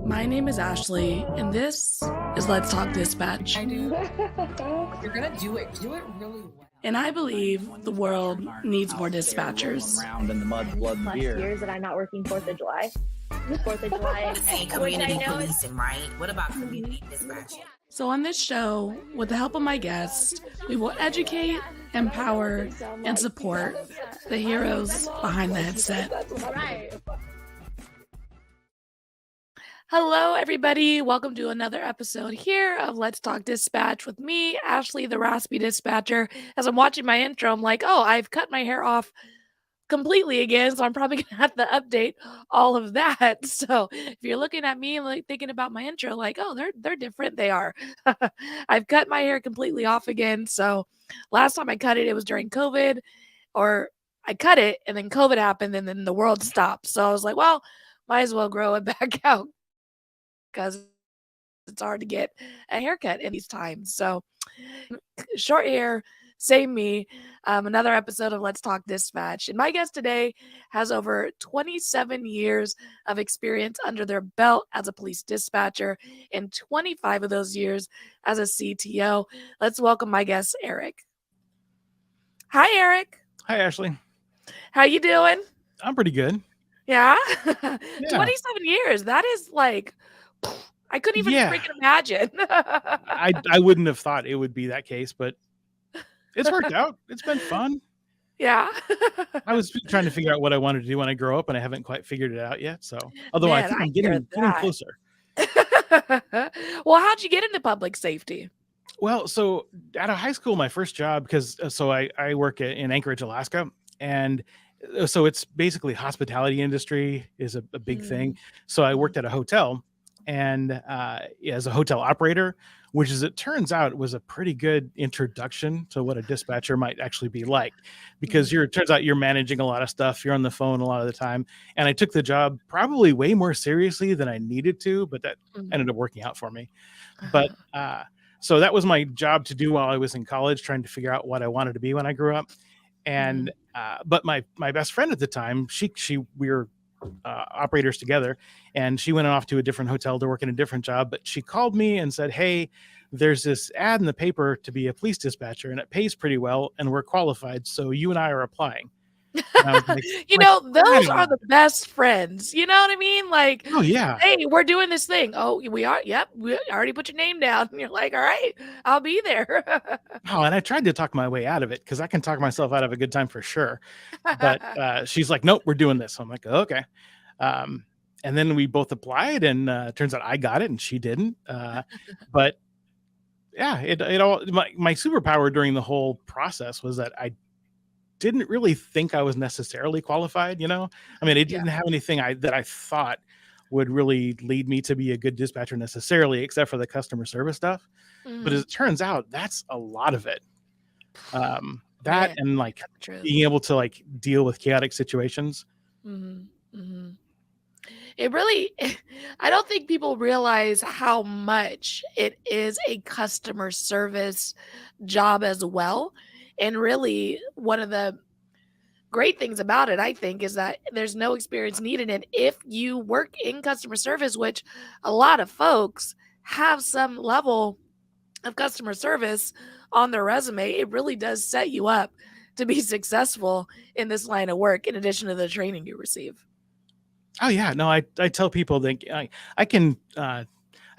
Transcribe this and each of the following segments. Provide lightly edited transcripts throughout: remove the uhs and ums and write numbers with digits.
My name is Ashley, and this is Let's Talk Dispatch. I do. You're gonna do it. Do it really well. And I believe the world needs more dispatchers. Around in the mud, blood, and plus beer. years that I'm not working 4th of July. 4th of July. Say community policing, right? What about community dispatch? So on this show, with the help of my guests, we will educate, empower, and support the heroes behind the headset. Right. Hello, everybody. Welcome to another episode here of Let's Talk Dispatch with me, Ashley, the raspy dispatcher. As I'm watching my intro, I'm like, oh, I've cut my hair off completely again, so I'm probably going to have to update all of that. So if you're looking at me and like thinking about my intro, like, oh, they're different. They are. I've cut my hair completely off again. So last time I cut it, it was during COVID, or I cut it and then COVID happened and then the world stopped. So I was like, well, might as well grow it back out, because it's hard to get a haircut in these times. So short hair, same me. Another episode of Let's Talk Dispatch. And my guest today has over 27 years of experience under their belt as a police dispatcher and 25 of those years as a CTO. Let's welcome my guest, Eric. Hi, Eric. Hi, Ashley. How you doing? I'm pretty good. Yeah? Yeah. 27 years. That is like, I couldn't even Yeah. freaking imagine. I wouldn't have thought it would be that case, but it's worked out. It's been fun. Yeah. I was trying to figure out what I wanted to do when I grow up, and I haven't quite figured it out yet. So, although I Man, think I I'm hear getting that. closer. Well, how'd you get into public safety? Well, so out of high school, my first job, because I work in Anchorage, Alaska, and so it's basically hospitality industry is a big thing. So I worked at a hotel, and as a hotel operator, which, as it turns out, was a pretty good introduction to what a dispatcher might actually be like, because it turns out you're managing a lot of stuff, you're on the phone a lot of the time, and I took the job probably way more seriously than I needed to, but that ended up working out for me. But so that was my job to do while I was in college, trying to figure out what I wanted to be when I grew up. And but my best friend at the time, we were operators together, and she went off to a different hotel to work in a different job. But she called me and said, "Hey, there's this ad in the paper to be a police dispatcher, and it pays pretty well, and we're qualified. So you and I are applying." And I was like, those are the best friends. You know what I mean? Like, oh yeah, hey, we're doing this thing. Oh, we are. Yep, we already put your name down. And you're like, all right, I'll be there. oh, and I tried to talk my way out of it, because I can talk myself out of a good time for sure. But she's like, "Nope, we're doing this." So I'm like, okay. And then we both applied, and turns out I got it and she didn't. But yeah, it all my superpower during the whole process was that I didn't really think I was necessarily qualified. I mean, it didn't have anything that I thought would really lead me to be a good dispatcher necessarily, except for the customer service stuff. But as it turns out, that's a lot of it. And like being able to like deal with chaotic situations. It really, I don't think people realize how much it is a customer service job as well. And really, one of the great things about it, I think, is that there's no experience needed. And if you work in customer service, which a lot of folks have some level of customer service on their resume, it really does set you up to be successful in this line of work, in addition to the training you receive. Oh yeah, no, I tell people that I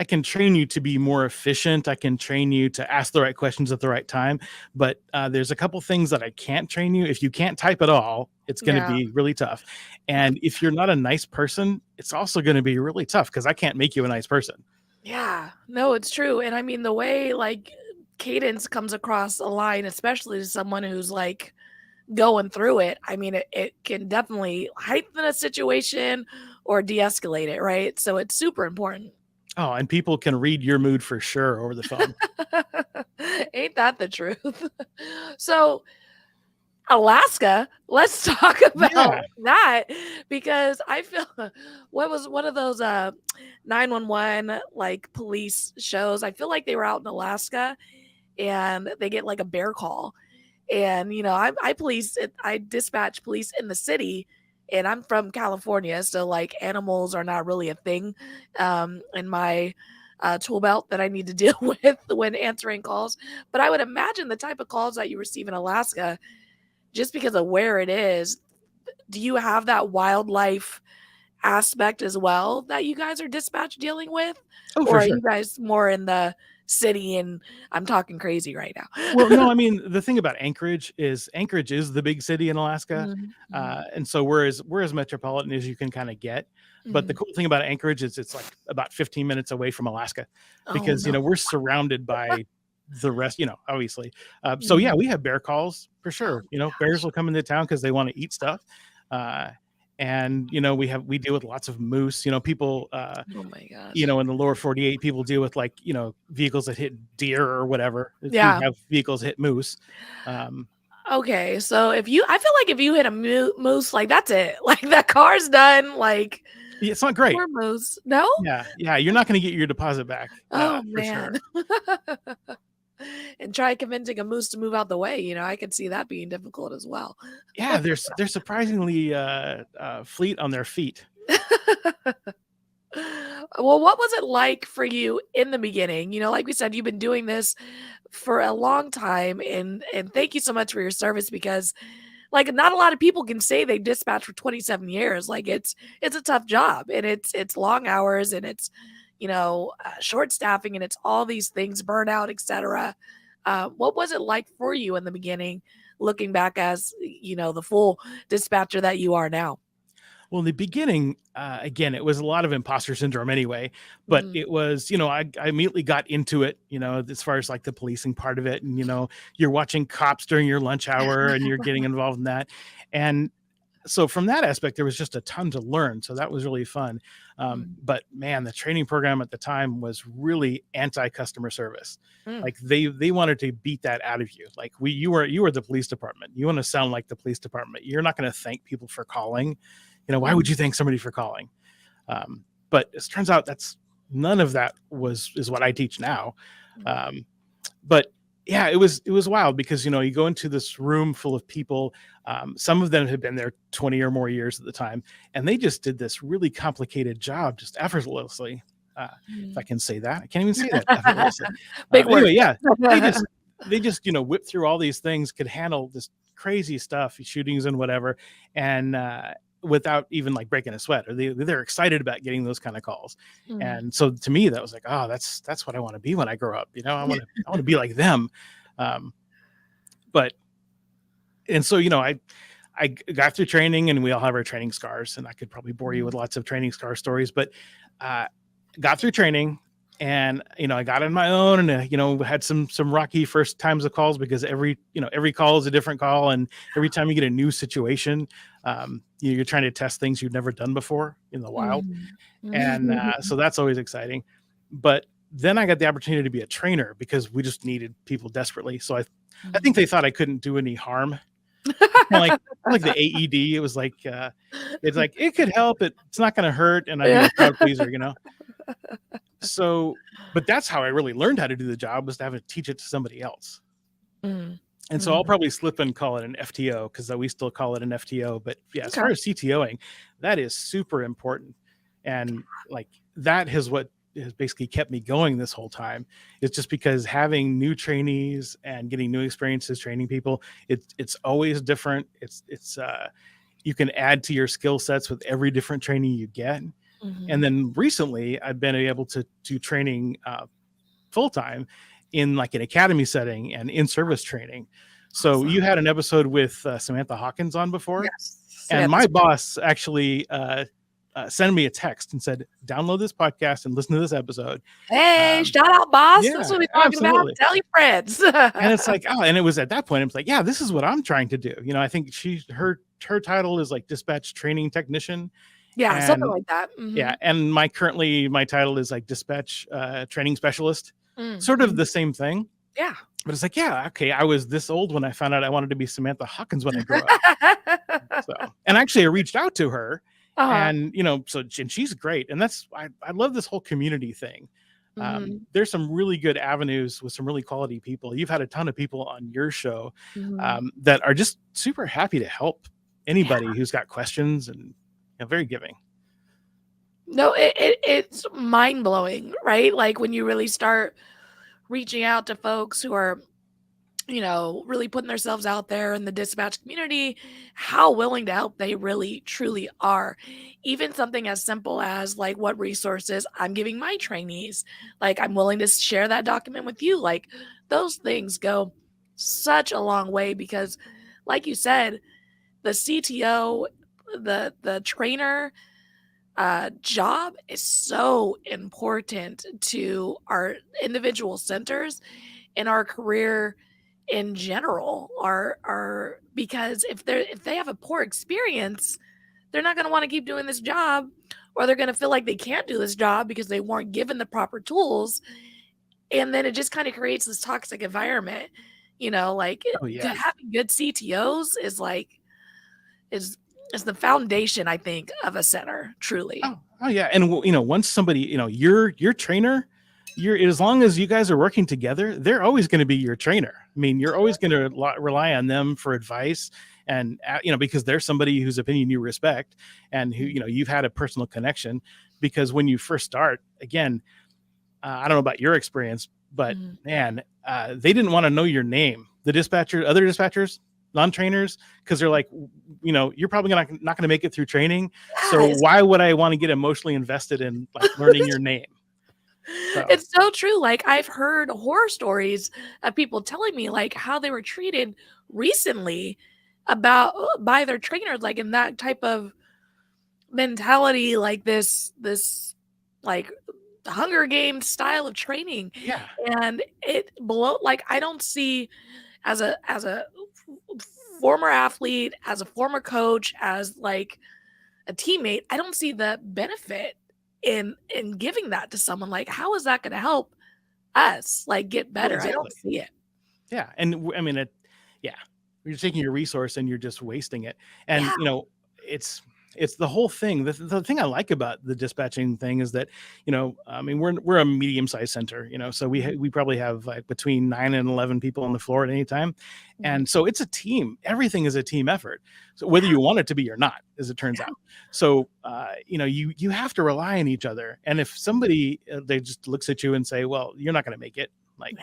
can train you to be more efficient. I can train you to ask the right questions at the right time. But there's a couple things that I can't train you. If you can't type at all, it's going to be really tough. And if you're not a nice person, it's also going to be really tough, because I can't make you a nice person. Yeah, no, it's true. And I mean, the way like cadence comes across a line, especially to someone who's like going through it, I mean, it can definitely heighten a situation or de-escalate it, right? So it's super important. Oh, and people can read your mood for sure over the phone. Ain't that the truth? So Alaska, let's talk about that, because I feel, what was one of those 911 like police shows? I feel like they were out in Alaska and they get like a bear call. And, I dispatch police in the city, and I'm from California, so like animals are not really a thing in my tool belt that I need to deal with when answering calls. But I would imagine the type of calls that you receive in Alaska, just because of where it is, do you have that wildlife aspect as well that you guys are dispatch dealing with? Oh, Or for are sure. you guys more in the city and I'm talking crazy right Well, no, now? I mean, the thing about Anchorage is the big city in Alaska. Mhm, mhm, And so we're as metropolitan as you can kind of get. But the mhm. cool thing about Anchorage is it's like about 15 minutes away from Alaska Oh, because, no. we're surrounded by the rest, obviously. So yeah, Mhm. we have bear calls for Oh sure. my Bears gosh. will come into town because they want to eat stuff. Uh, and we deal with lots of moose. People Oh my gosh. in the lower 48, people deal with like, vehicles that hit deer or whatever. We Yeah. have vehicles hit moose. Um, Okay, so I feel like if you hit a moose, like, that's it. Like, that car's done, like, yeah, it's not great. poor moose. No? Yeah, yeah, you're not going to get your deposit back, Oh, for sure. man. And try convincing a moose to move out the way, I could see that being difficult as well. Yeah, they're surprisingly fleet on their feet. Well, what was it like for you in the beginning? Like we said, you've been doing this for a long time, and thank you so much for your service because, like, not a lot of people can say they dispatched for 27 years. Like, it's a tough job, and it's long hours, and it's short staffing, and it's all these things, burnout, etc. What was it like for you in the beginning, looking back as the full dispatcher that you are now? Well, in the beginning, again, it was a lot of imposter syndrome anyway, but Mm. it was, I immediately got into it, as far as like the policing part of it. And, you're watching cops during your lunch hour and you're getting involved in that. And so from that aspect, there was just a ton to learn. So that was really fun. Mm. But man, the training program at the time was really anti-customer service. Mm. Like they wanted to beat that out of you. Like you were the police department. You want to sound like the police department. You're not going to thank people for calling. Why would Mm. you thank somebody for calling? But it turns out that's none of that is what I teach now. Mm. Um, but yeah, it was wild because you go into this room full of people. Some of them had been there 20 or more years at the time, and they just did this really complicated job just effortlessly. If I Mm. can say that, I can't even say that effortlessly. Big word. Anyway, yeah, they just they just whip through all these things, could handle this crazy stuff, shootings and whatever, and without even like breaking a sweat, or they're excited about getting those kind of calls. Mm. And so to me, that was like, oh, that's what I want to be when I grow up. I want to be like them. Um, but and so I got through training, and we all have our training scars, and I could probably bore you with Mm. lots of training scar stories, but uh, got through training, and I got on my own, and had some rocky first times of calls because every call is a different call, and every time you get a new situation, you're trying to test things you've never done before in the wild. Mhm. And so that's always exciting. But then I got the opportunity to be a trainer because we just needed people desperately. So I think they thought I couldn't do any harm. Like the AED, it was like it's like it could help, it's not going to hurt, and I'd be Yeah. a crowd pleaser. So, but that's how I really learned how to do the job, was to have to teach it to somebody else. Mm. And so I'll Mm. probably slip and call it an FTO because we still call it an FTO. But yeah, as Okay. far as CTOing, that is super important. And like that is what has basically kept me going this whole time. It's just because having new trainees and getting new experiences training people, it's always different. It's you can add to your skill sets with every different training you get. And Mhm. then recently I've been able to do training full time in like an academy setting and in service training. So you Awesome. had an episode with Samantha Hawkins on before, Yes. and Samantha's my great. boss actually sent me a text and said, "Download this podcast and listen to this episode." Hey, Um, shout out, boss. That's yeah, what we're talking about. absolutely. Tell your friends. And it's like, oh, and it was at that point, I was like, yeah, this is what I'm trying to do. I think her title is like dispatch training technician, Yeah, something and like that. yeah, Mhm. and my title is like dispatch training specialist, Mm. sort of Mhm. the same thing. Yeah. But it's like, yeah, okay, I was this old when I found out I wanted to be Samantha Hawkins when I grew up. So, and actually I reached out to her, Uh-huh. and and she's great. And I love this whole community thing. Mhm. There's some really good avenues with some really quality people. You've had a ton of people on your show Mhm. that are just super happy to help anybody who's got questions, and very giving. No, it's mind blowing, right? Like when you really start reaching out to folks who are, really putting themselves out there in the dispatch community, how willing to help they really truly are. Even something as simple as like what resources I'm giving my trainees. Like I'm willing to share that document with you. Like those things go such a long way because like you said, the CTO, the trainer job is so important to our individual centers and our career in general are because if they have a poor experience, they're not going to want to keep doing this job, or they're going to feel like they can't do this job because they weren't given the proper tools, and then it just kind of creates this toxic environment. Like Oh yeah. having good CTOs is like is the foundation, I think, of a center, truly. Oh yeah. And once somebody, your trainer, as long as you guys are working together, they're always going to be your trainer. I mean, you're always going to rely on them for advice, and because they're somebody whose opinion you respect, and who you've had a personal connection. Because when you first start, again, I don't know about your experience, but man, they didn't want to know your name. The other dispatchers, non-trainers, because they're like, you're probably not going to make it through training. So why would I want to get emotionally invested in like learning your name? So. It's so true. Like I've heard horror stories of people telling me like how they were treated recently by their trainers, like in that type of mentality, like this like Hunger Games style of training. Yeah. And I don't see as a former athlete, as a former coach, as like a teammate, I don't see the benefit in giving that to someone. Like, how is that going to help us like get better? Exactly. I don't see it. Yeah. And I mean, you're taking your resource and you're just wasting it. And, it's the whole thing. The thing I like about the dispatching thing is that, I mean, we're a medium-sized center, so we probably have like between 9 and 11 people on the floor at any time. And so it's a team. Everything is a team effort. So whether you want it to be or not, as it turns out. So, you have to rely on each other. And if somebody, they just looks at you and say, well, you're not going to make it. Like,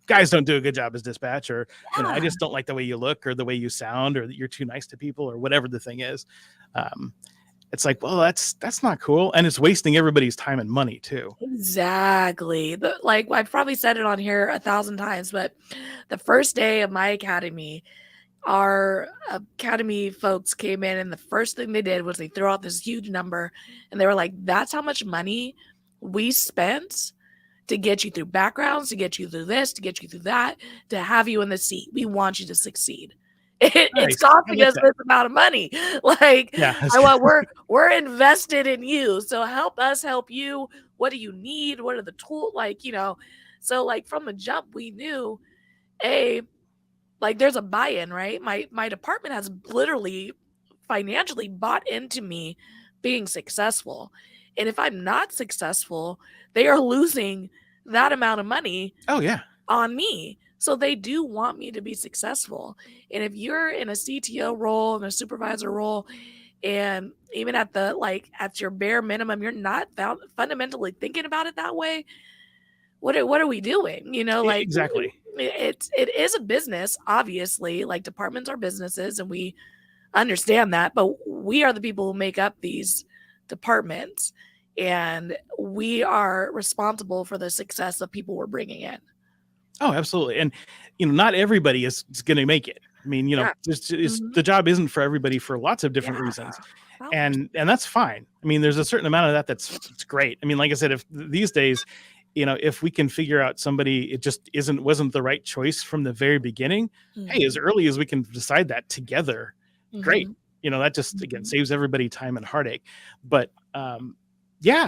guys don't do a good job as dispatch, or, I just don't like the way you look or the way you sound, or that you're too nice to people, or whatever the thing is. It's like, well, that's not cool. And it's wasting everybody's time and money too. Exactly. Like I've probably said it on here 1,000 times, but the first day of my academy, our academy folks came in and the first thing they did was they threw out this huge number and they were like, that's how much money we spent to get you through backgrounds, to get you through this, to get you through that, to have you in the seat. We want you to succeed. It's costing us this amount of money. Like, we're invested in you. So help us help you. What do you need? What are the tools? Like, so like from the jump, we knew, like there's a buy-in, right? My department has literally financially bought into me being successful. And if I'm not successful, they are losing that amount of money on me. So they do want me to be successful. And if you're in a CTO role and a supervisor role, and even at your bare minimum, you're not fundamentally thinking about it that way, what are we doing? Like exactly. It is a business, obviously. Like departments are businesses, and we understand that, but we are the people who make up these departments, and we are responsible for the success of people we're bringing in. Oh, absolutely. And, not everybody is going to make it. I mean, the job isn't for everybody for lots of different reasons. And that's fine. I mean, there's a certain amount of that's great. I mean, like I said, if these days, if we can figure out somebody, it just wasn't the right choice from the very beginning. Hey, as early as we can decide that together, great. That just, again, saves everybody time and heartache. But, I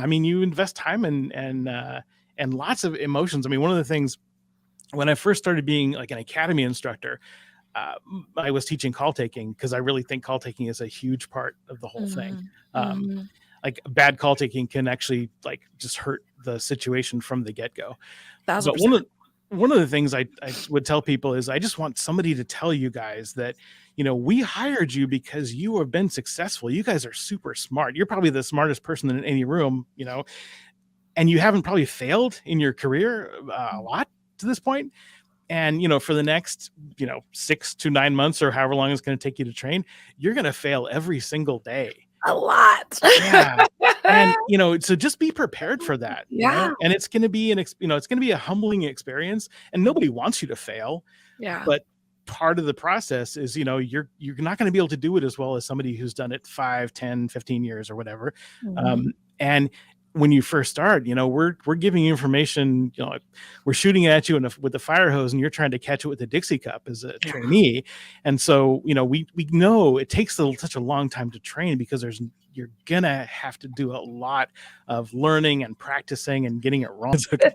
mean, you invest time and lots of emotions. I mean, one of the things, when I first started being like an academy instructor, I was teaching call taking because I really think call taking is a huge part of the whole thing. Like bad call taking can actually like just hurt the situation from the get-go. But one of the things I would tell people is I just want somebody to tell you guys that, we hired you because you have been successful. You guys are super smart. You're probably the smartest person in any room, and you haven't probably failed in your career a lot to this point. And, for the next, 6 to 9 months or however long it's going to take you to train, you're going to fail every single day. A lot. Yeah. And, so just be prepared for that. Yeah. And it's going to be it's going to be a humbling experience, and nobody wants you to fail. Yeah. But part of the process is, you're not going to be able to do it as well as somebody who's done it 5, 10, 15 years or whatever. And when you first start, we're giving you information, we're shooting at you with the fire hose, and you're trying to catch it with the Dixie cup as a trainee. And so, we know it takes such a long time to train because you're gonna have to do a lot of learning and practicing and getting it wrong. Yeah.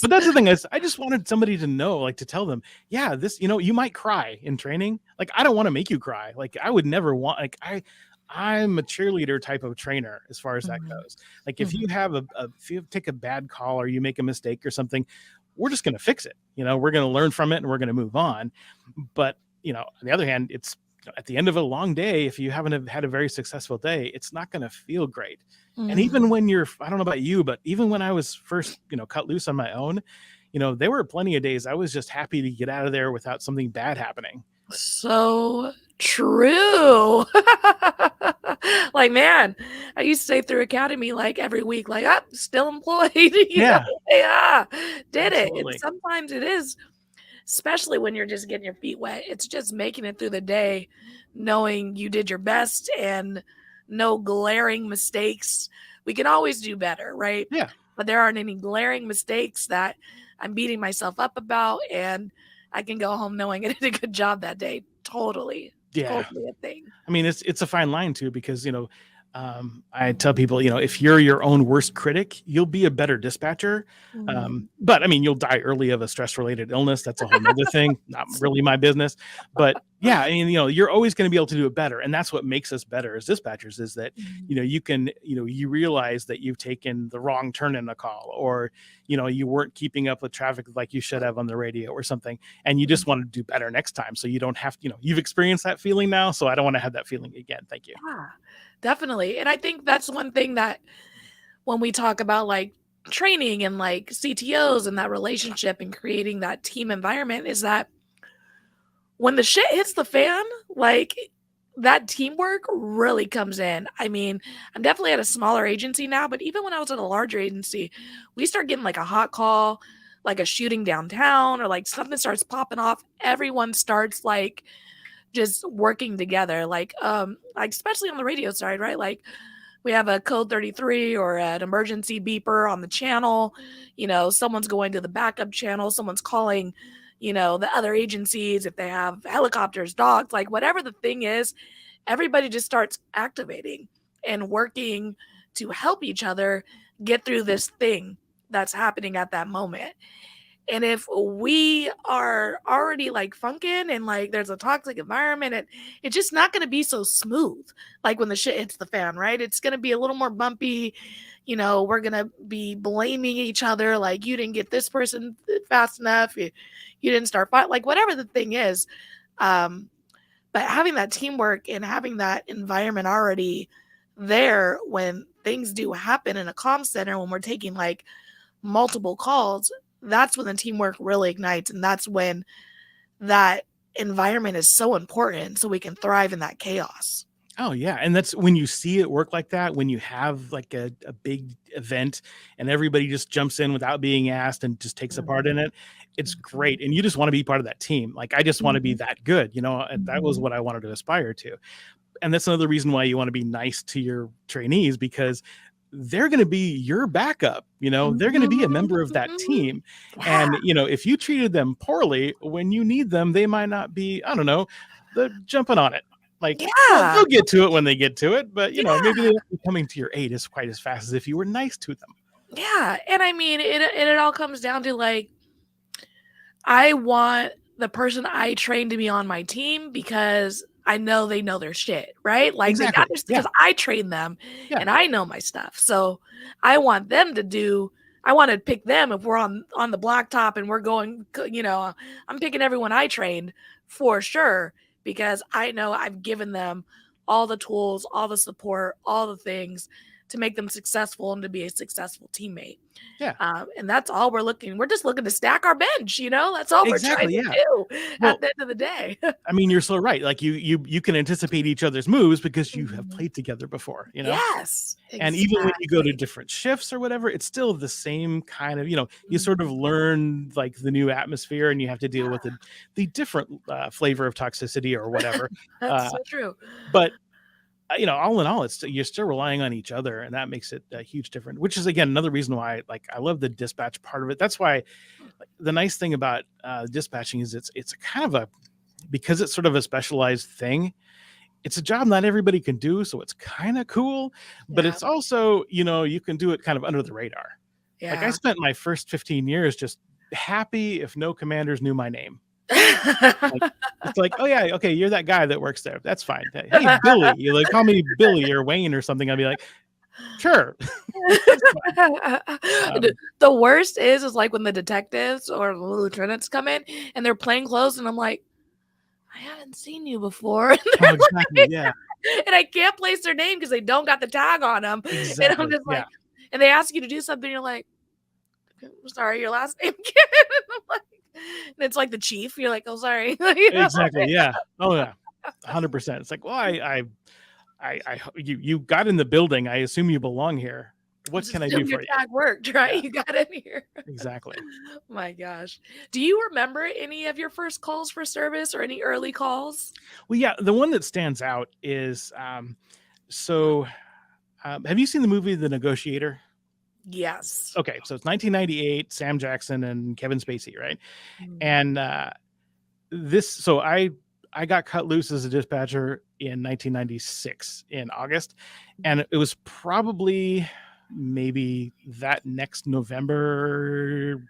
But that's the thing is, I just wanted somebody to know, like, to tell them, yeah, this, you might cry in training. Like, I don't want to make you cry. Like, I would never want, like, I'm a cheerleader type of trainer as far as that goes. Like, if you have if you take a bad call or you make a mistake or something, we're just going to fix it. We're going to learn from it and we're going to move on. But, on the other hand, it's at the end of a long day, if you haven't had a very successful day, it's not going to feel great. And even when I don't know about you, but even when I was first, cut loose on my own, there were plenty of days I was just happy to get out of there without something bad happening. So true. Like, man, I used to stay through academy like every week, like, I'm still employed. Yeah. Did Absolutely. it. And sometimes it is, especially when you're just getting your feet wet. It's just making it through the day, knowing you did your best and no glaring mistakes. We can always do better, right? Yeah. But there aren't any glaring mistakes that I'm beating myself up about, and I can go home knowing I did a good job that day. Totally. Yeah. Totally a thing. I mean, it's a fine line too, because, I tell people, if you're your own worst critic, you'll be a better dispatcher. But I mean, you'll die early of a stress-related illness. That's a whole other thing. Not really my business. But yeah, I mean, you're always going to be able to do it better. And that's what makes us better as dispatchers, is that, you can, you realize that you've taken the wrong turn in a call, or, you weren't keeping up with traffic like you should have on the radio or something. And you just want to do better next time. So you don't have to, you've experienced that feeling now. So I don't want to have that feeling again. Thank you. Yeah, definitely. And I think that's one thing that when we talk about like training and like CTOs and that relationship and creating that team environment, is that when the shit hits the fan, like, that teamwork really comes in. I mean, I'm definitely at a smaller agency now, but even when I was at a larger agency, we start getting like a hot call, like a shooting downtown, or like something starts popping off. Everyone starts like just working together, like especially on the radio side, right? Like, we have a code 33 or an emergency beeper on the channel. Someone's going to the backup channel. Someone's calling, the other agencies, if they have helicopters, dogs, like whatever the thing is, everybody just starts activating and working to help each other get through this thing that's happening at that moment. And if we are already like funking and like there's a toxic environment, it's just not going to be so smooth. Like when the shit hits the fan, right? It's going to be a little more bumpy. We're going to be blaming each other. Like, you didn't get this person fast enough. You didn't start fight, like whatever the thing is. But having that teamwork and having that environment already there when things do happen in a comm center, when we're taking like multiple calls, that's when the teamwork really ignites. And that's when that environment is so important, so we can thrive in that chaos. Oh yeah. And that's when you see it work like that, when you have like a big event and everybody just jumps in without being asked and just takes a part in it. It's great. And you just want to be part of that team. Like, I just want to be that good, and that was what I wanted to aspire to. And that's another reason why you want to be nice to your trainees, because they're going to be your backup. They're going to be a member of that team. And, if you treated them poorly when you need them, they might not be, I don't know, they're jumping on it. Like, they'll get to it when they get to it, but maybe they're not coming to your aid as quite as fast as if you were nice to them. Yeah. And I mean, it all comes down to like, I want the person I train to be on my team because I know they know their shit, right? Like, Exactly. they got this because I train them and I know my stuff. So I want them I want to pick them if we're on the blacktop and we're going, I'm picking everyone I trained for sure, because I know I've given them all the tools, all the support, all the things to make them successful and to be a successful teammate. Yeah. And that's all we're looking. We're just looking to stack our bench, That's all we're trying Exactly, to yeah. do Well, at the end of the day. I mean, you're so right. Like you can anticipate each other's moves because you have played together before, Yes. And even when you go to exactly. different shifts or whatever, it's still the same kind of, you sort of learn like the new atmosphere, and you have to deal with the different flavor of toxicity or whatever. That's Uh, so true. but all in all, you're still relying on each other, and that makes it a huge difference. Which is again another reason why I love the dispatch part of it. That's why the nice thing about dispatching is it's a kind of because it's sort of a specialized thing. It's a job not everybody can do, so it's kind of cool, but Yeah. it's also, you can do it kind of under the radar. Like I Yeah. spent my first 15 years just happy if no commanders knew my name. It's like, oh yeah, okay, you're that guy that works there. That's fine. Hey, Billy, you like call me Billy or Wayne or something. I'd be like, sure. The worst is like when the detectives or the lieutenants come in and they're plain clothes, and I'm like, I haven't seen you before. Oh, exactly. Yeah. And I can't place their name because they don't got the tag on them. And Exactly. I'm just Yeah. like, and they ask you to do something, you're like, I'm sorry, your last name again. And it's like the chief. You're like, oh, sorry. Exactly. Yeah. Oh yeah. 100%. It's like, well, you got in the building. I assume you belong here. What Just can I assume do your for you? tag worked, right? Yeah. You got in here. Exactly. My gosh. Do you remember any of your first calls for service or any early calls? Well, yeah, the one that stands out is have you seen the movie The Negotiator? Yes. Okay, so it's 1998, Sam Jackson and Kevin Spacey, right? Mm. And I got cut loose as a dispatcher in 1996 in August, and it was probably maybe that next November,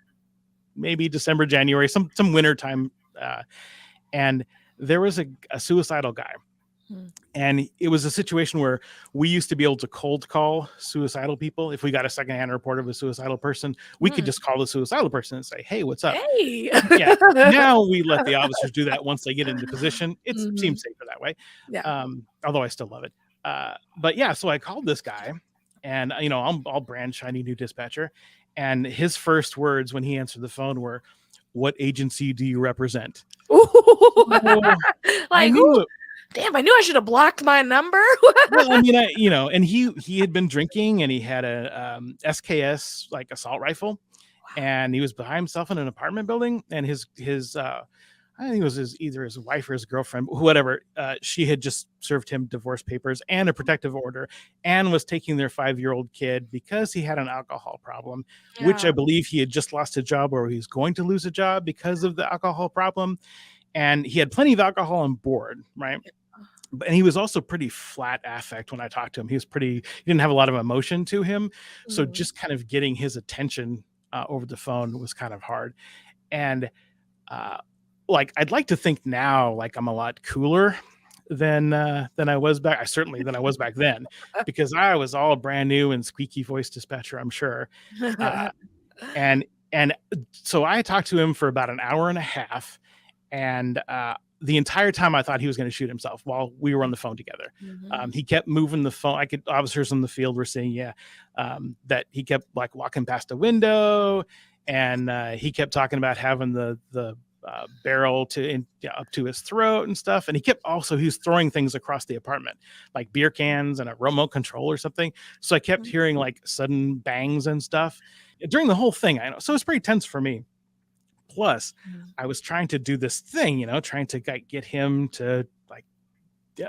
maybe December, January, some winter time, and there was a suicidal guy. And it was a situation where we used to be able to cold call suicidal people. If we got a secondhand report of a suicidal person, we could just call the suicidal person and say, hey, what's up? Hey. Yeah. Now we let the officers do that once they get into position. It Mhm. seems safer that way. Yeah. Although I still love it. But yeah, so I called this guy, and I'm all brand shiny new dispatcher. And his first words when he answered the phone were, what agency do you represent? Ooh. I Like, knew ooh, it. damn, I knew I should have blocked my number. Well, I mean, and he had been drinking, and he had a SKS like assault rifle, and he was by himself in an apartment building, and his I think it was either his wife or his girlfriend, whatever. She had just served him divorce papers and a protective order, and was taking their 5-year-old kid because he had an alcohol problem, which I Yeah. believe he had just lost a job, or he's going to lose a job because of the alcohol problem. And he had plenty of alcohol on board, right? And he was also pretty flat affect when I talked to him. He didn't have a lot of emotion to him. So Mhm. just kind of getting his attention over the phone was kind of hard. And like, I'd like to think now, like I'm a lot cooler than I was back. Than I was back then, because I was all brand new and squeaky voice dispatcher, I'm sure. And so I talked to him for about an hour and a half, and the entire time I thought he was going to shoot himself while we were on the phone together. Mhm. He kept moving the phone. Officers in the field were saying, that he kept like walking past a window, and he kept talking about having the barrel up to his throat and stuff. And he was throwing things across the apartment, like beer cans and a remote control or something. So I kept hearing like sudden bangs and stuff during the whole thing. I know. So it was pretty tense for me. Plus, I was trying to do this thing, trying to get him to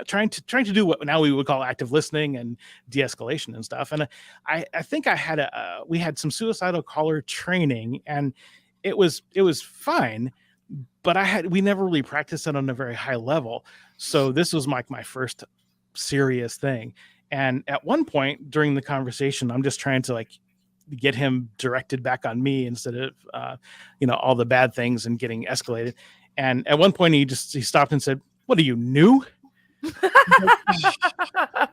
trying to do what now we would call active listening and de-escalation and stuff. And I think we had some suicidal caller training, and it was fine, but we never really practiced it on a very high level. So this was like my first serious thing. And at one point during the conversation, I'm just trying to like get him directed back on me instead of all the bad things and getting escalated. And at one point he stopped and said, "What are you, new?"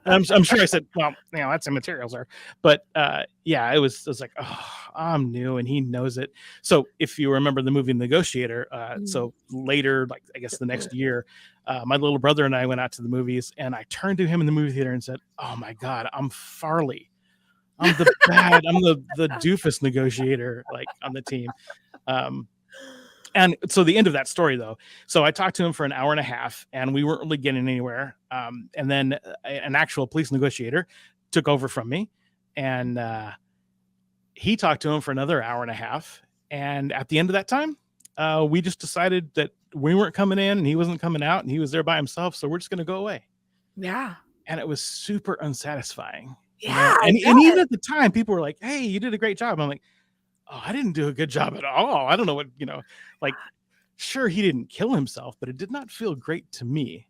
I'm sure I said, "Well, that's immaterial, sir." But it was like, oh, I'm new and he knows it. So if you remember the movie Negotiator, so later, like I guess the next year, my little brother and I went out to the movies, and I turned to him in the movie theater and said, "Oh my God, I'm Farley. I'm the doofus negotiator like on the team." And so the end of that story, though, so I talked to him for an hour and a half, and we weren't really getting anywhere. And then an actual police negotiator took over from me, and he talked to him for another hour and a half. And at the end of that time, we just decided that we weren't coming in, and he wasn't coming out, and he was there by himself. So we're just going to go away. Yeah. And it was super unsatisfying. Yeah. And even at the time, people were like, "Hey, you did a great job." I'm like, "Oh, I didn't do a good job at all. I don't know what, like, sure, he didn't kill himself, but it did not feel great to me."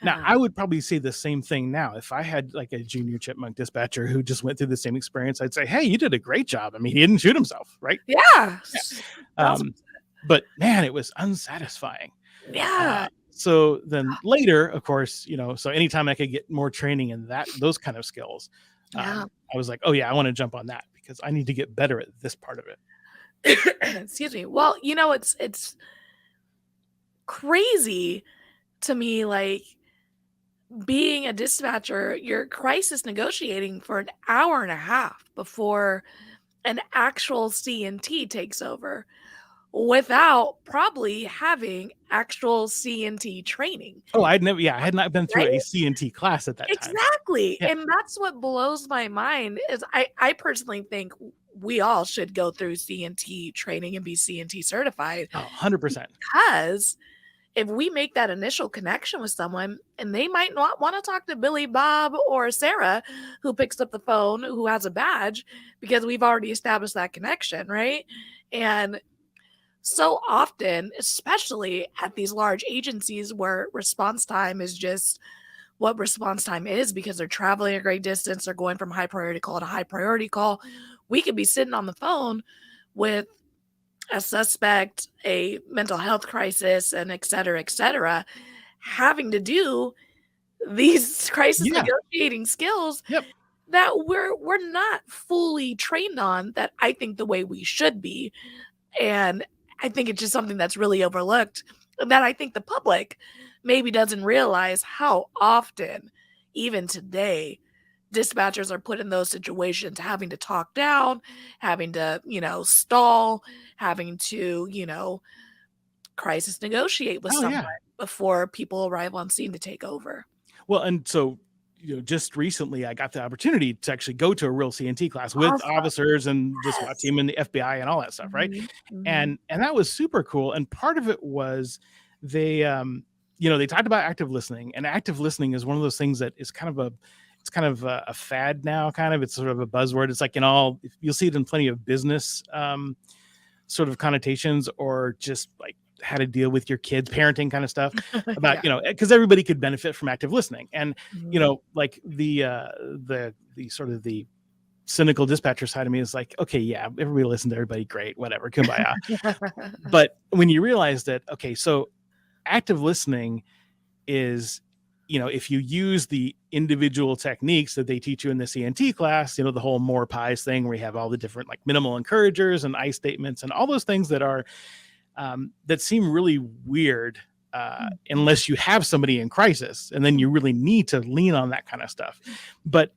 Now, I would probably say the same thing now. If I had like a junior chipmunk dispatcher who just went through the same experience, I'd say, "Hey, you did a great job. I mean, he didn't shoot himself, right?" Yeah. But man, it was unsatisfying. Yeah. So then later, of course, so anytime I could get more training in those kind of skills, I was like, "Oh yeah, I want to jump on that because I need to get better at this part of it." Excuse me. Well, it's crazy to me, like being a dispatcher, you're crisis negotiating for an hour and a half before an actual CNT takes over without probably having actual CNT training. Oh, I had not been through Right? a CNT class at that time. Exactly. Yeah. And that's what blows my mind is I personally think we all should go through CNT training and be CNT certified. Oh, 100%. Because if we make that initial connection with someone and they might not want to talk to Billy, Bob, or Sarah, who picks up the phone, who has a badge, because we've already established that connection, right? And so often, especially at these large agencies where response time is just what response time is because they're traveling a great distance, they're going from high priority call to high priority call. We could be sitting on the phone with a suspect, a mental health crisis, and et cetera, having to do these crisis negotiating skills that we're not fully trained on, that I think the way we should be. And I think it's just something that's really overlooked, that I think the public maybe doesn't realize how often, even today, dispatchers are put in those situations, having to talk down, having to, stall, having to, crisis negotiate with someone before people arrive on scene to take over. Well, and so, just recently I got the opportunity to actually go to a real CNT class with officers and the SWAT team and the FBI and all that stuff, right? Mm-hmm. And that was super cool. And part of it was they talked about active listening, and active listening is one of those things that is kind of a fad now, it's sort of a buzzword. It's like you'll see it in plenty of business sort of connotations, or just like how to deal with your kids, parenting kind of stuff about, because everybody could benefit from active listening. And, like the sort of the cynical dispatcher side of me is like, okay, yeah, everybody listen to everybody. Great. Whatever. Kumbaya. But when you realize that, okay, so active listening is, if you use the individual techniques that they teach you in the CNT class, the whole more pies thing where you have all the different like minimal encouragers and I statements and all those things that are, that seem really weird unless you have somebody in crisis, and then you really need to lean on that kind of stuff. But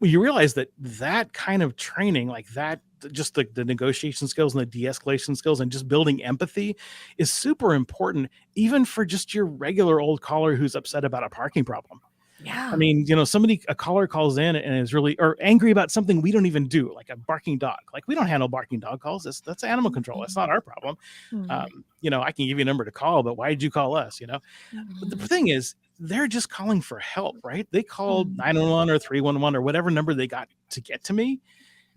you realize that kind of training, like that, just the negotiation skills and the de-escalation skills and just building empathy is super important, even for just your regular old caller who's upset about a parking problem. Yeah. I mean, a caller calls in and is really or angry about something we don't even do, like a barking dog. Like, we don't handle barking dog calls. That's animal control. That's not our problem. I can give you a number to call, but why did you call us? But the thing is, they're just calling for help, right? They called 911 or 311 or whatever number they got to get to me.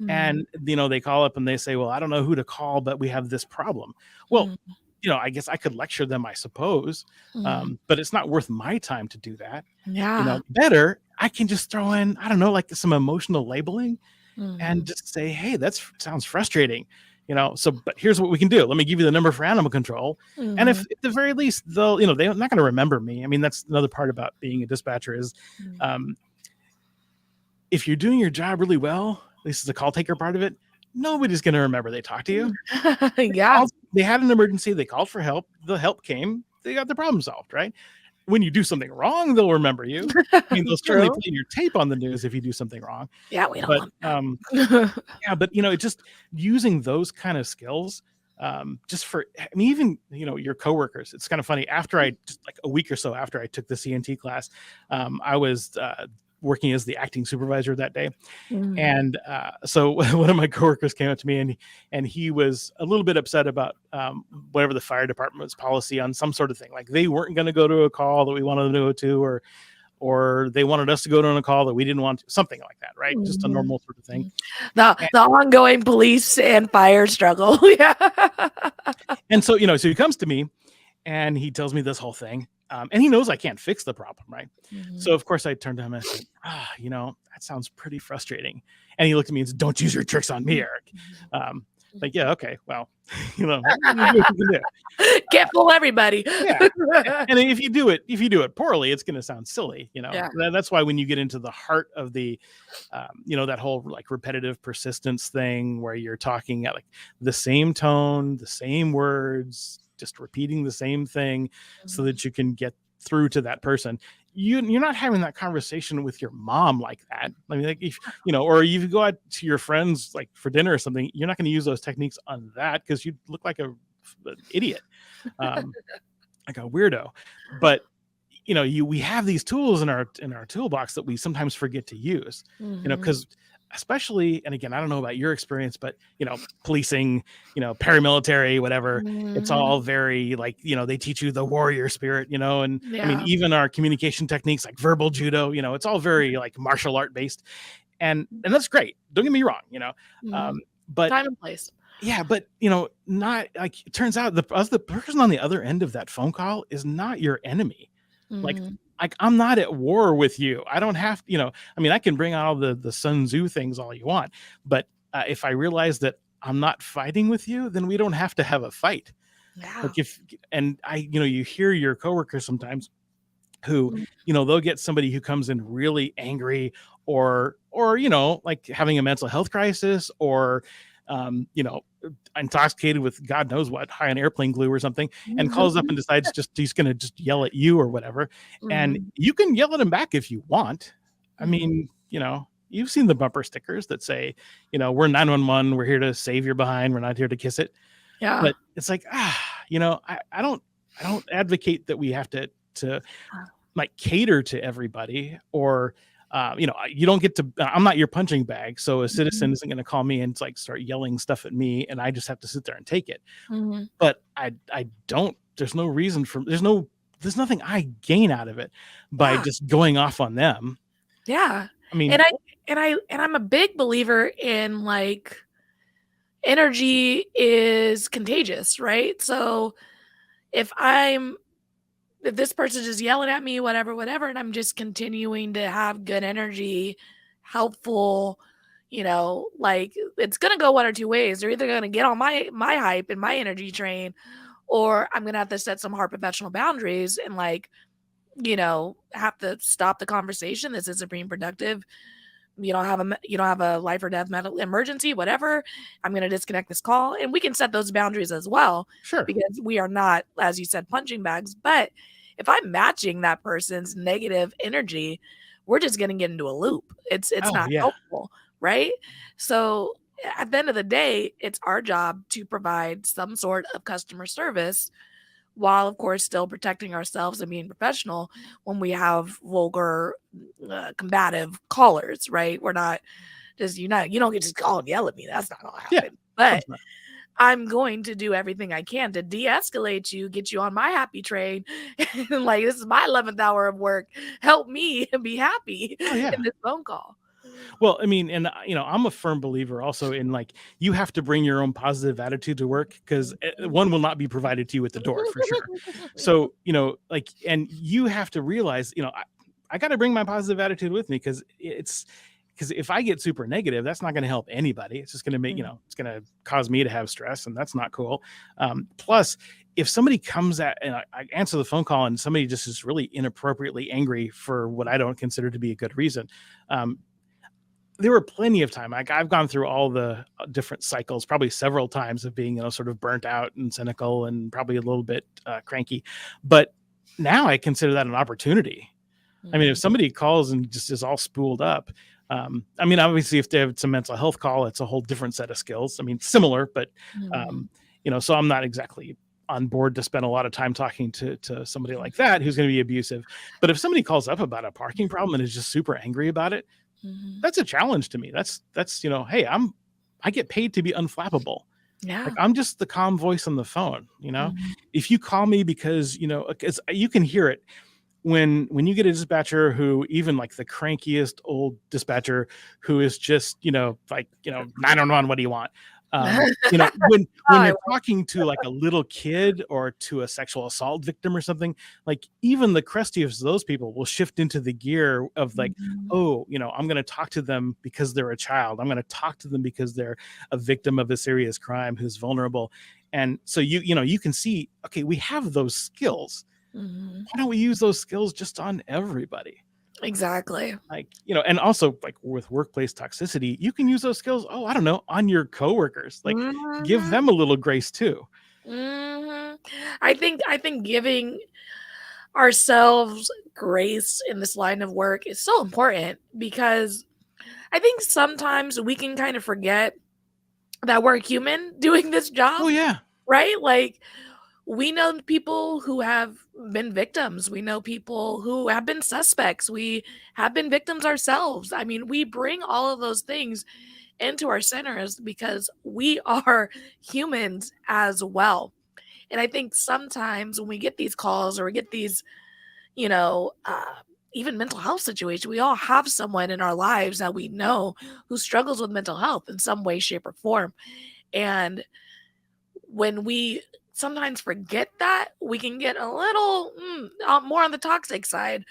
And, they call up and they say, well, I don't know who to call, but we have this problem. Well, I guess I could lecture them, I suppose. But it's not worth my time to do that. Yeah. Better, I can just throw in, I don't know, like some emotional labeling and just say, hey, that sounds frustrating. But here's what we can do. Let me give you the number for animal control. And if at the very least, they'll, they're not going to remember me. I mean, that's another part about being a dispatcher is if you're doing your job really well, least the call taker part of it, nobody's going to remember they talked to you. Yeah. They had an emergency. They called for help. The help came. They got the problem solved, right? When you do something wrong, they'll remember you. I mean, they'll certainly play your tape on the news if you do something wrong. Yeah, we don't But want that. yeah, but it just using those kind of skills, just for, I mean, even your coworkers. It's kind of funny. After I just like a week or so after I took the CNT class, I was working as the acting supervisor that day. And so one of my coworkers came up to me and he was a little bit upset about whatever the fire department's policy on some sort of thing. Like they weren't going to go to a call that we wanted them to go to, or they wanted us to go to a call that we didn't want to, something like that, right? Just a normal sort of thing. The ongoing police and fire struggle. Yeah. And so, so he comes to me and he tells me this whole thing. And he knows I can't fix the problem, right? So of course I turned to him and I said, that sounds pretty frustrating. And he looked at me and said, "Don't use your tricks on me, Eric." Like, yeah, okay, well, what you can do. Can't fool everybody. Yeah. And if you do it poorly, it's going to sound silly, Yeah. That's why when you get into the heart of the, that whole like repetitive persistence thing where you're talking at like the same tone, the same words, just repeating the same thing so that you can get through to that person. You're not having that conversation with your mom like that. I mean, like if or you go out to your friends like for dinner or something, you're not going to use those techniques on that because you look like an idiot, like a weirdo. But we have these tools in our toolbox that we sometimes forget to use. Because especially, and again, I don't know about your experience, but policing, paramilitary, whatever, it's all very like, they teach you the warrior spirit, and I mean, even our communication techniques like verbal judo, it's all very like martial art based, and that's great. Don't get me wrong, but time and place. Yeah, but not like, it turns out the person on the other end of that phone call is not your enemy. Like I'm not at war with you. I don't have, I mean, I can bring out all the Sun Tzu things all you want, but if I realize that I'm not fighting with you, then we don't have to have a fight. Yeah. Like you hear your coworkers sometimes who, they'll get somebody who comes in really angry or like having a mental health crisis or, intoxicated with God knows what, high on airplane glue or something, and calls up and decides he's going to just yell at you or whatever. And you can yell at him back if you want. I mean, you've seen the bumper stickers that say, we're 911, we're here to save your behind, we're not here to kiss it. Yeah. But it's like, I don't advocate that we have to like cater to everybody or, you don't get to, I'm not your punching bag. So a citizen isn't going to call me and like start yelling stuff at me and I just have to sit there and take it. But I don't, there's no reason for, there's nothing I gain out of it by just going off on them. Yeah. I mean, and I'm a big believer in like energy is contagious, right? So if this person's just yelling at me, whatever, and I'm just continuing to have good energy, helpful, like it's going to go one or two ways. They're either going to get on my hype and my energy train, or I'm going to have to set some hard professional boundaries and like, have to stop the conversation. This isn't being productive. You don't have a life or death medical emergency, whatever. I'm going to disconnect this call, and we can set those boundaries as well. Sure. Because we are not, as you said, punching bags. But if I'm matching that person's negative energy, we're just going to get into a loop. It's not helpful, right? So at the end of the day, it's our job to provide some sort of customer service while, of course, still protecting ourselves and being professional when we have vulgar, combative callers, right? We're not just, you don't get to just call and yell at me. That's not going to happen. But I'm going to do everything I can to de-escalate you, get you on my happy train. And like, this is my 11th hour of work. Help me be happy in this phone call. Well, I mean, and I'm a firm believer also in like, you have to bring your own positive attitude to work because one will not be provided to you at the door for sure. So, like, and you have to realize, I got to bring my positive attitude with me because if I get super negative, that's not going to help anybody. It's just going to make, it's going to cause me to have stress, and that's not cool. Plus, if somebody comes at and I answer the phone call and somebody just is really inappropriately angry for what I don't consider to be a good reason, there were plenty of time. Like I've gone through all the different cycles, probably several times of being, sort of burnt out and cynical and probably a little bit cranky. But now I consider that an opportunity. I mean, if somebody calls and just is all spooled up, I mean, obviously, if they have some mental health call, it's a whole different set of skills. I mean, similar, but so I'm not exactly on board to spend a lot of time talking to somebody like that who's going to be abusive. But if somebody calls up about a parking problem and is just super angry about it, that's a challenge to me. That's hey, I get paid to be unflappable. Yeah. Like I'm just the calm voice on the phone. If you call me because you can hear it when you get a dispatcher who, even like the crankiest old dispatcher who is just 911, what do you want? When you're talking to like a little kid or to a sexual assault victim or something, like even the crustiest of those people will shift into the gear of like, I'm going to talk to them because they're a child. I'm going to talk to them because they're a victim of a serious crime who's vulnerable. And so you can see, okay, we have those skills. Why don't we use those skills just on everybody? Exactly. Like, and also like with workplace toxicity, you can use those skills. Oh, I don't know, on your coworkers, like give them a little grace too. I think giving ourselves grace in this line of work is so important, because I think sometimes we can kind of forget that we're human doing this job. Oh yeah. Right? Like, we know people who have been victims. We know people who have been suspects. We have been victims ourselves. I mean, we bring all of those things into our centers because we are humans as well. And I think sometimes when we get these calls or we get these, even mental health situations, we all have someone in our lives that we know who struggles with mental health in some way, shape, or form. And when we sometimes forget that, we can get a little more on the toxic side,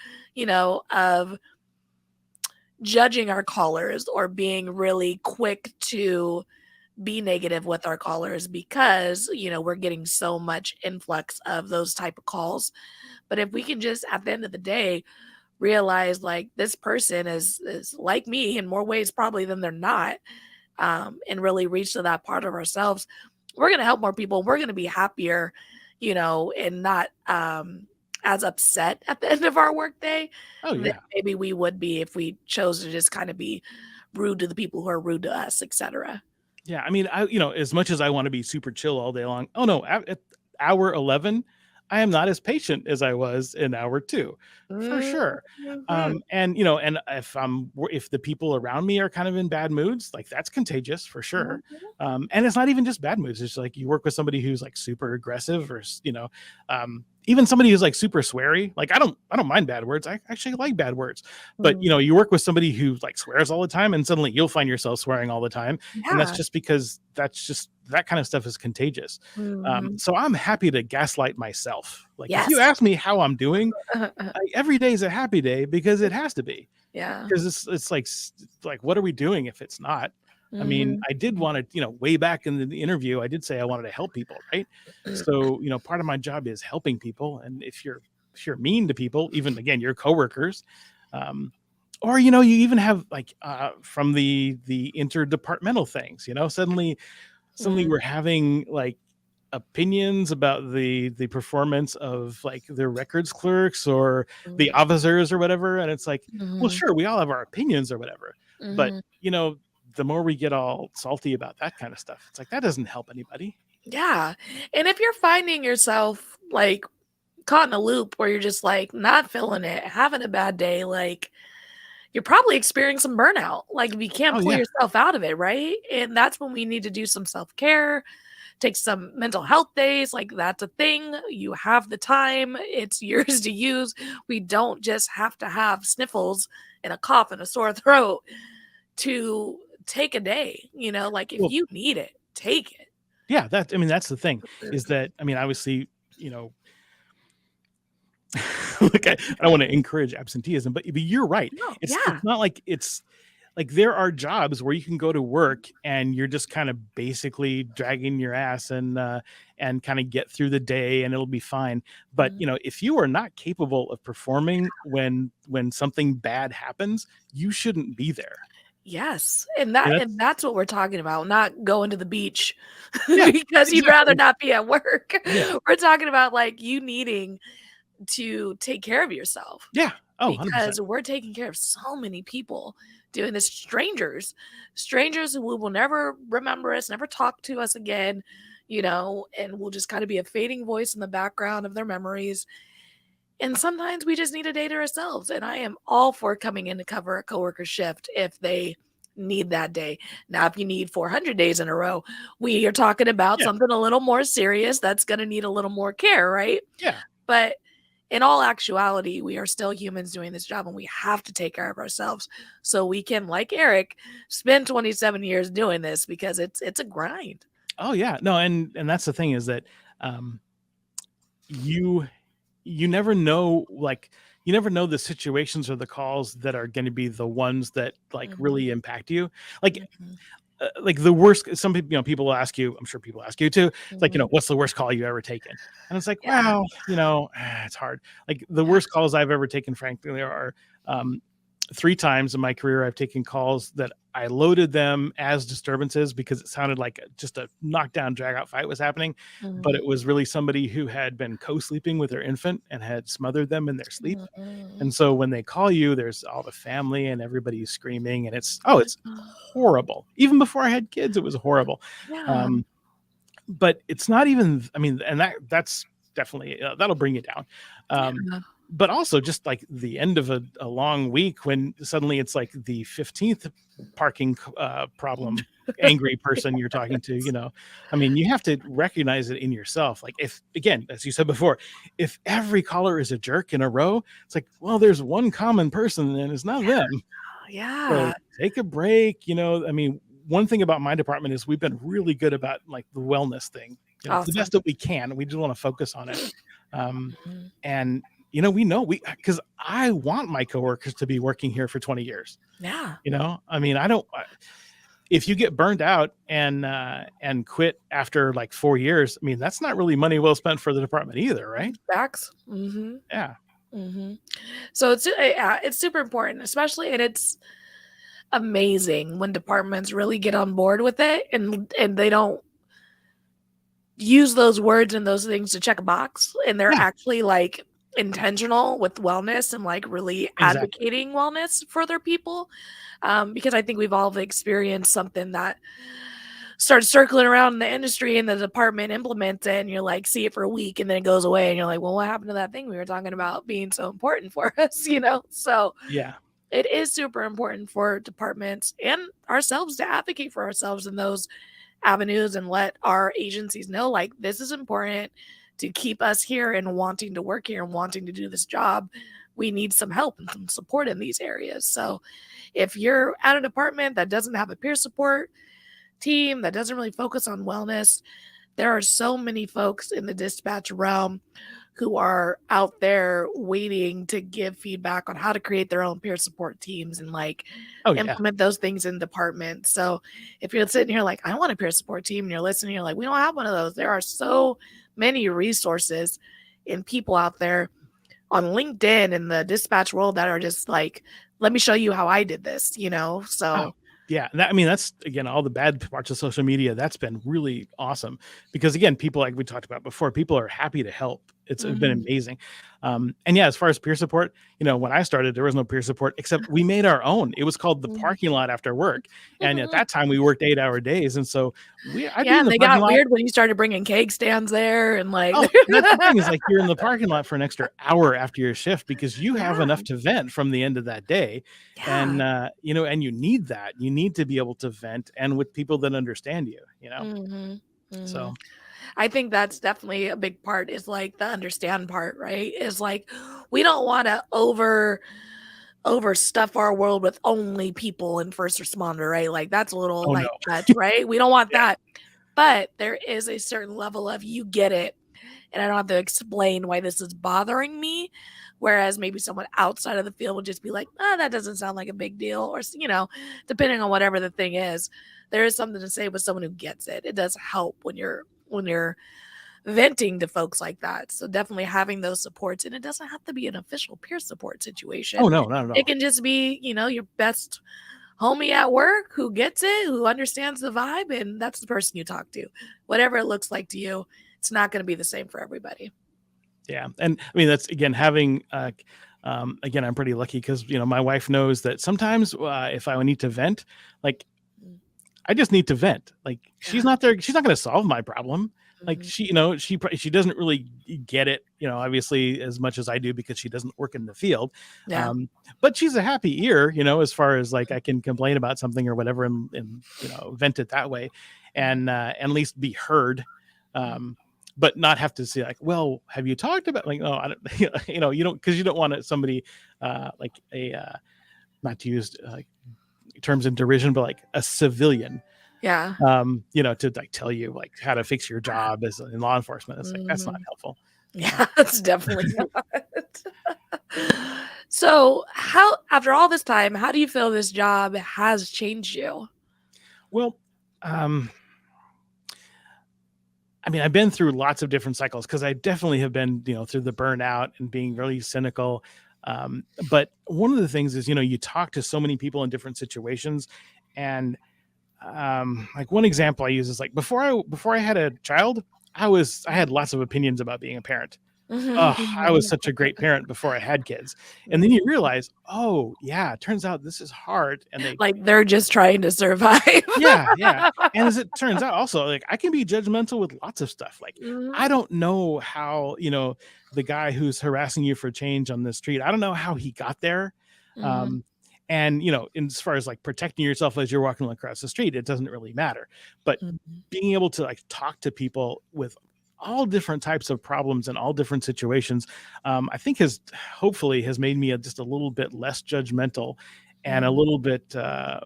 of judging our callers or being really quick to be negative with our callers because, we're getting so much influx of those type of calls. But if we can just, at the end of the day, realize like this person is like me in more ways probably than they're not, and really reach to that part of ourselves, we're going to help more people. We're going to be happier, and not as upset at the end of our workday. Oh yeah. Than maybe we would be if we chose to just kind of be rude to the people who are rude to us, etc. Yeah. I mean, as much as I want to be super chill all day long, oh no, at hour 11, I am not as patient as I was in hour 2, for sure. And if the people around me are kind of in bad moods, like that's contagious for sure. And it's not even just bad moods. It's like you work with somebody who's like super aggressive, or even somebody who's like super sweary. Like I don't mind bad words. I actually like bad words. But you work with somebody who like swears all the time, and suddenly you'll find yourself swearing all the time. And that's just because that kind of stuff is contagious. So I'm happy to gaslight myself. Like if you ask me how I'm doing, every day is a happy day because it has to be. Yeah. Because it's like, what are we doing if it's not? I mean, I did want to, way back in the interview, I did say I wanted to help people, right? So, part of my job is helping people. And if you're mean to people, even again, your coworkers, or, you even have like from the interdepartmental things, suddenly we're having like opinions about the performance of like the records clerks or the officers or whatever. And it's like, well, sure, we all have our opinions or whatever. But, the more we get all salty about that kind of stuff, it's like, that doesn't help anybody. Yeah. And if you're finding yourself like caught in a loop where you're just like not feeling it, having a bad day, like you're probably experiencing some burnout. Like if you can't pull yourself out of it, right? And that's when we need to do some self-care, take some mental health days. Like that's a thing. You have the time. It's yours to use. We don't just have to have sniffles and a cough and a sore throat to take a day, like if you need it, take it. Yeah. That's the thing is that, obviously, like I don't want to encourage absenteeism, but you're right. No, it's not like it's like there are jobs where you can go to work and you're just kind of basically dragging your ass and kind of get through the day and it'll be fine. But if you are not capable of performing when something bad happens, you shouldn't be there. Yes, And and that's that's what we're talking about, not going to the beach yeah, because you'd rather exactly. not be at work. Yeah. We're talking about, like, you needing to take care of yourself Yeah. Oh, 100%. because we're taking care of so many people doing this, strangers who will never remember us, never talk to us again, and will just kinda be a fading voice in the background of their memories. And sometimes we just need a day to ourselves, and I am all for coming in to cover a coworker's shift if they need that day. Now, if you need 400 days in a row, we are talking about Yeah. something a little more serious that's gonna need a little more care, right? Yeah. But in all actuality, we are still humans doing this job, and we have to take care of ourselves so we can, like Eric, spend 27 years doing this because it's a grind. Oh, yeah. No, and that's the thing is that, um, you you never know, like, you never know the situations or the calls that are gonna be the ones that, like, Mhm, really impact you. Like, mhm, like the worst some people, people will ask you, I'm sure people ask you too, it's like, mhm. what's the worst call you ever taken? And it's like, Yeah, well, it's hard. Like the yeah. worst calls I've ever taken, frankly, there are um, 3 times in my career I've taken calls that I loaded them as disturbances because it sounded like just a knockdown, drag out fight was happening. But Mhm, it was really somebody who had been co-sleeping with their infant and had smothered them in their sleep. mhm. And so when they call you, there's all the family and everybody's screaming, and it's horrible. Even before I had kids, it was horrible. Yeah. Um, but it's not even. I mean, and that's definitely that'll bring you down. Um, Yeah. but also just like the end of a long week when suddenly it's like the 15th parking problem angry person you're talking to, I mean, you have to recognize it in yourself. Like, if again, as you said before, if every caller is a jerk in a row, it's like, well, there's one common person and it's not them. So Yeah. take a break. I mean, one thing about my department is we've been really good about like the wellness thing, the Awesome. best that we can. We just want to focus on it. Mhm. And we know because I want my coworkers to be working here for 20 years. Yeah. I mean, if you get burned out and quit after like 4 years, I mean, that's not really money well spent for the department either, right? Facts. Mhm. Yeah. Mhm. So it's super important, especially, and it's amazing when departments really get on board with it and they don't use those words and those things to check a box, and they're Yeah, actually, like, intentional with wellness and, like, really exactly. advocating wellness for their people, because I think we've all experienced something that starts circling around in the industry and the department implements it, and you're like, see it for a week, and then it goes away, and you're like, "Well, what happened to that thing we were talking about being so important for us?" So, Yeah. it is super important for departments and ourselves to advocate for ourselves in those avenues and let our agencies know, like, this is important to keep us here and wanting to work here and wanting to do this job. We need some help and some support in these areas. So if you're at a department that doesn't have a peer support team, that doesn't really focus on wellness, there are so many folks in the dispatch realm who are out there waiting to give feedback on how to create their own peer support teams and, like, Oh yeah. implement those things in departments. So if you're sitting here like, I want a peer support team, and you're listening, you're like, we don't have one of those. There are so many resources and people out there on LinkedIn in the dispatch world that are just like, let me show you how I did this. Oh, So yeah. I mean, that's again all the bad parts of social media. That's been really awesome because again, people like we talked about before, people are happy to help. It's been mhm, amazing. And yeah, as far as peer support, when I started, there was no peer support except we made our own. It was called the mhm. parking lot after work, and at that time we worked 8-hour days, and so I'd be Yeah, in and the they parking got lot. weird when you started bringing cake stands there and like Oh, that's the thing is like you're in the parking lot for an extra hour after your shift because you have Yeah, enough to vent from the end of that day. yeah. And and you need that. You need to be able to vent and with people that understand you. Mhm, So mhm. I think that's definitely a big part is, like, the understand part, right? Is, like, we don't wanna overstuff our world with only people in first responder, right? Like, that's a little, oh no. like, much, right? We don't want Yeah. that. But there is a certain level of you get it, and I don't have to explain why this is bothering me, whereas maybe someone outside of the field would just be like, "Ah, that doesn't sound like a big deal," or depending on whatever the thing is. There is something to say with someone who gets it. It does help when you're venting to folks like that. So definitely having those supports, and it doesn't have to be an official peer support Oh situation. no, not at It all. can just be, your best homie at work who gets it, who understands the vibe, and that's the person you talk to. Whatever it looks like to you, it's not going to be the same for everybody. Yeah. And I mean, that's again, having, again, I'm pretty lucky because, my wife knows that sometimes if I need to vent, like, I just need to vent. Like, she's not there. She's not going to solve my problem. Like she doesn't really get it, obviously as much as I do because she doesn't work in the field. Yeah. But she's a happy ear, as far as like I can complain about something or whatever and vent it that way and at least be heard. But not have to say like, well, have you talked about like, oh, I don't, you don't, because you don't want somebody like not to use terms in derision, but like a civilian. Yeah. To like tell you like how to fix your job as in law enforcement. It's like that's not helpful. Yeah, it's definitely not. So after all this time, how do you feel this job has changed you? Well, I mean, I've been through lots of different cycles because I definitely have been, through the burnout and being really cynical. But one of the things is, you talk to so many people in different situations, and like one example I use is like before I had a child, I had lots of opinions about being a parent. I was such a great parent before I had kids. And then you realize, oh yeah, it turns out this is hard. And they're just trying to survive. yeah. And as it turns out also, like I can be judgmental with lots of stuff. Like I don't know how, the guy who's harassing you for change on the street, I don't know how he got there. And, as far as like protecting yourself as you're walking across the street, it doesn't really matter. But being able to like talk to people with all different types of problems and all different situations, I think hopefully has made me just a little bit less judgmental and a little bit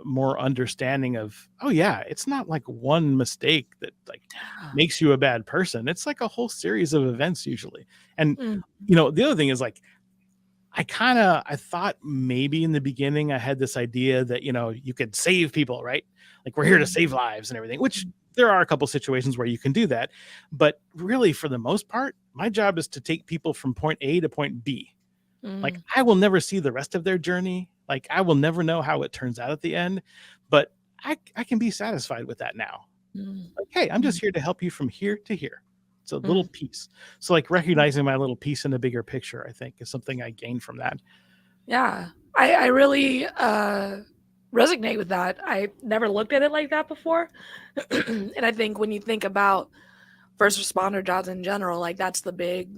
more understanding of, oh yeah, it's not like one mistake that like makes you a bad person. It's like a whole series of events usually. And, the other thing is like, I thought maybe in the beginning I had this idea that, you could save people, right? Like we're here to save lives and everything, which there are a couple situations where you can do that. But really, for the most part, my job is to take people from point A to point B. Like I will never see the rest of their journey. Like I will never know how it turns out at the end, but I can be satisfied with that now. Like, hey, I'm just here to help you from here to here. It's a little piece. So like recognizing my little piece in a bigger picture, I think is something I gained from that. Yeah, I really resonate with that. I never looked at it like that before. And I think when you think about first responder jobs in general, like that's the big,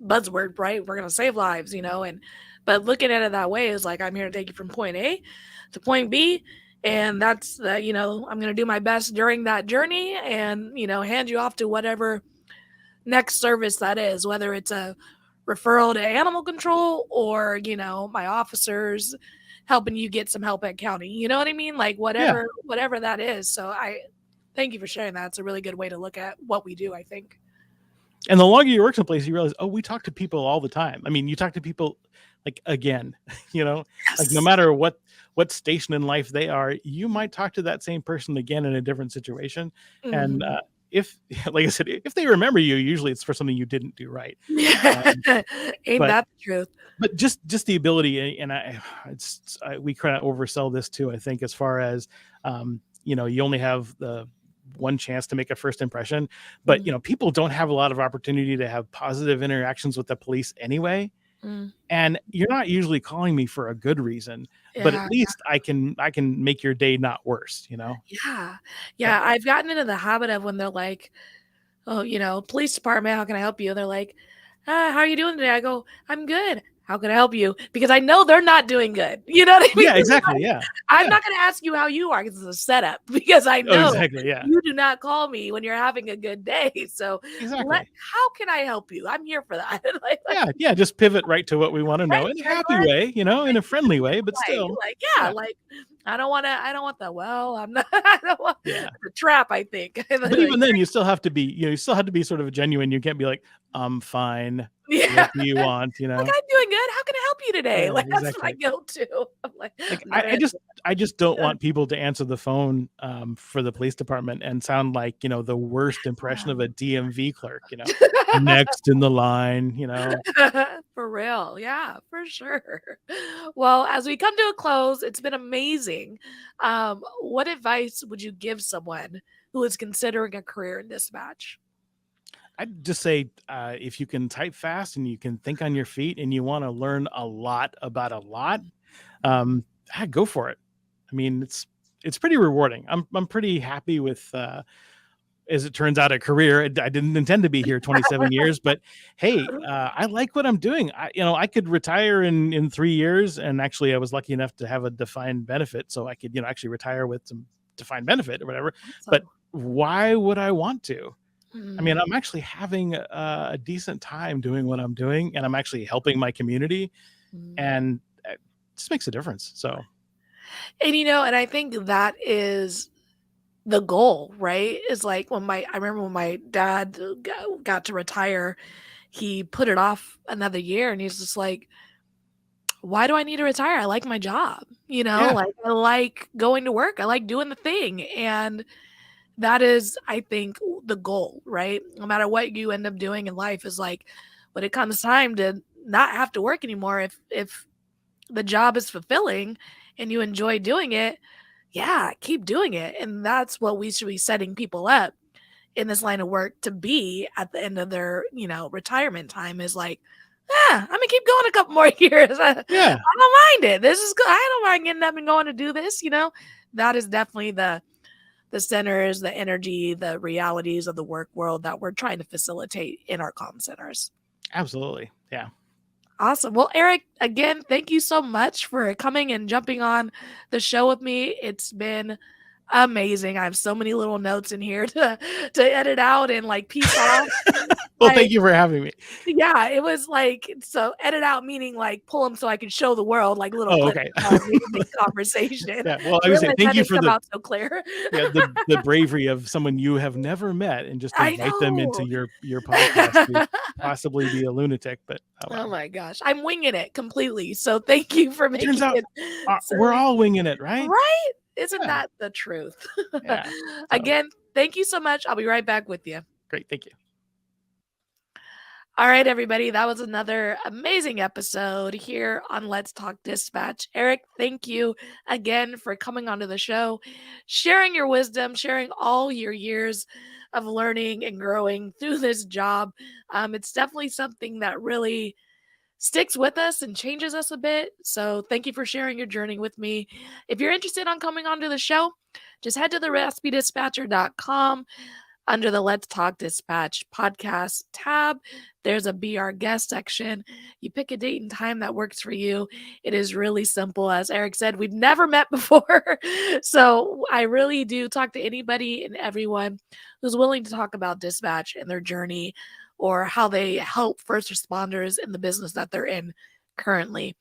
buzzword, right? We're going to save lives, but looking at it that way is like, I'm here to take you from point A to point B. And that's I'm going to do my best during that journey and, hand you off to whatever next service that is, whether it's a referral to animal control or, my officers helping you get some help at county. You know what I mean? Like whatever that is. So I thank you for sharing that. It's a really good way to look at what we do, I think. And the longer you work someplace, you realize, oh, we talk to people all the time. I mean, you talk to people like again, Yes. like no matter what station in life they are, you might talk to that same person again in a different situation. And if, like I said, if they remember you, usually it's for something you didn't do right. Ain't that the truth? But just the ability, and we kind of oversell this too, I think, as far as, you only have the one chance to make a first impression, but, people don't have a lot of opportunity to have positive interactions with the police anyway. And you're not usually calling me for a good reason, but at least I can make your day not worse, Yeah. I've gotten into the habit of when they're like, oh, police department, how can I help you? They're like, how are you doing today? I go, I'm good. How can I help you? Because I know they're not doing good. You know what I mean? Yeah, exactly. Yeah. I'm not going to ask you how you are because it's a setup because I know Yeah. you do not call me when you're having a good day. So how can I help you? I'm here for that. Yeah. Just pivot right to what we want to know in a happy way, in a friendly way, but still. I don't want the, well, I'm not, I don't want the trap, I think. But even then you still have to be, you still have to be sort of genuine. You can't be like, I'm fine. What do you want? Like, I'm doing good. How can I help you today? That's what I go to. I'm like I just don't want people to answer the phone for the police department and sound like, the worst impression of a DMV clerk, next in the line, For For real. Yeah, for sure. Well, as we come to a close, it's been amazing. What advice would you give someone who is considering a career in dispatch? I'd just say if you can type fast and you can think on your feet and you want to learn a lot about a lot, um, go for it. I mean, it's pretty rewarding. I'm pretty happy with as it turns out, a career. I didn't intend to be here 27 years, but hey, I like what I'm doing. I could retire in 3 years, and actually, I was lucky enough to have a defined benefit, so I could, actually retire with some defined benefit or whatever. But why would I want to? I mean, I'm actually having a decent time doing what I'm doing, and I'm actually helping my community, and it just makes a difference. So, And I think that is the goal, right? Is like I remember when my dad got to retire, he put it off another year and he's just like, why do I need to retire? I like my job, yeah, like I like going to work. I like doing the thing. And that is, I think, the goal, right? No matter what you end up doing in life is like when it comes time to not have to work anymore, if the job is fulfilling and you enjoy doing it, yeah, keep doing it. And that's what we should be setting people up in this line of work to be at the end of their, retirement time is like, I'm gonna keep going a couple more years. I yeah, don't mind it. This is good. I don't mind getting up and going to do this, That is definitely the centers, the energy, the realities of the work world that we're trying to facilitate in our comm centers. absolutely, yeah. Awesome. Well, Eric, again, thank you so much for coming and jumping on the show with me. It's been amazing. I have so many little notes in here to edit out and like piece off. Well, Like, thank you for having me. yeah, it was like, so edit out meaning like pull them so I can show the world like little Oh, clips okay. of the conversation. Yeah, well, I was saying Realize thank that you didn't for come the out so clear. yeah the bravery of someone you have never met and just I invite them into know. your podcast to possibly be a lunatic. But oh, Oh well. my gosh, I'm winging it completely. So thank you for making Turns out it. we're So, all winging it, right? right? Isn't Yeah, that the truth? yeah. So Again, thank you so much. I'll be right back with you. great, thank you. All right, everybody. That was another amazing episode here on Let's Talk Dispatch. Eric, thank you again for coming onto the show, sharing your wisdom, sharing all your years of learning and growing through this job. It's definitely something that really sticks with us and changes us a bit. So thank you for sharing your journey with me. If you're interested on coming onto the show, just head to the raspydispatcher.com. Under the Let's Talk Dispatch podcast tab, there's a Be Our Guest section. You pick a date and time that works for you. It is really simple. As Eric said, we've never met before. So I really do talk to anybody and everyone who's willing to talk about dispatch and their journey or how they help first responders in the business that they're in currently.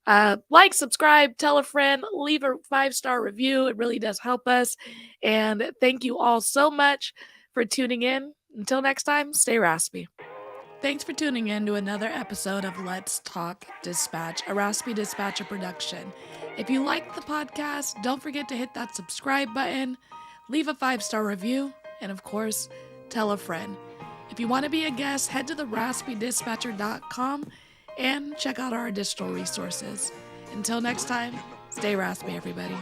Like, subscribe, tell a friend, leave a 5-star review. It really does help us. And thank you all so much for tuning in. Until next time, stay raspy. Thanks for tuning in to another episode of Let's Talk Dispatch, a Raspy Dispatcher production. If you liked the podcast, don't forget to hit that subscribe button, leave a 5-star review, and of course, tell a friend. If you want to be a guest, head to the raspydispatcher.com and check out our additional resources. Until next time, stay raspy, everybody.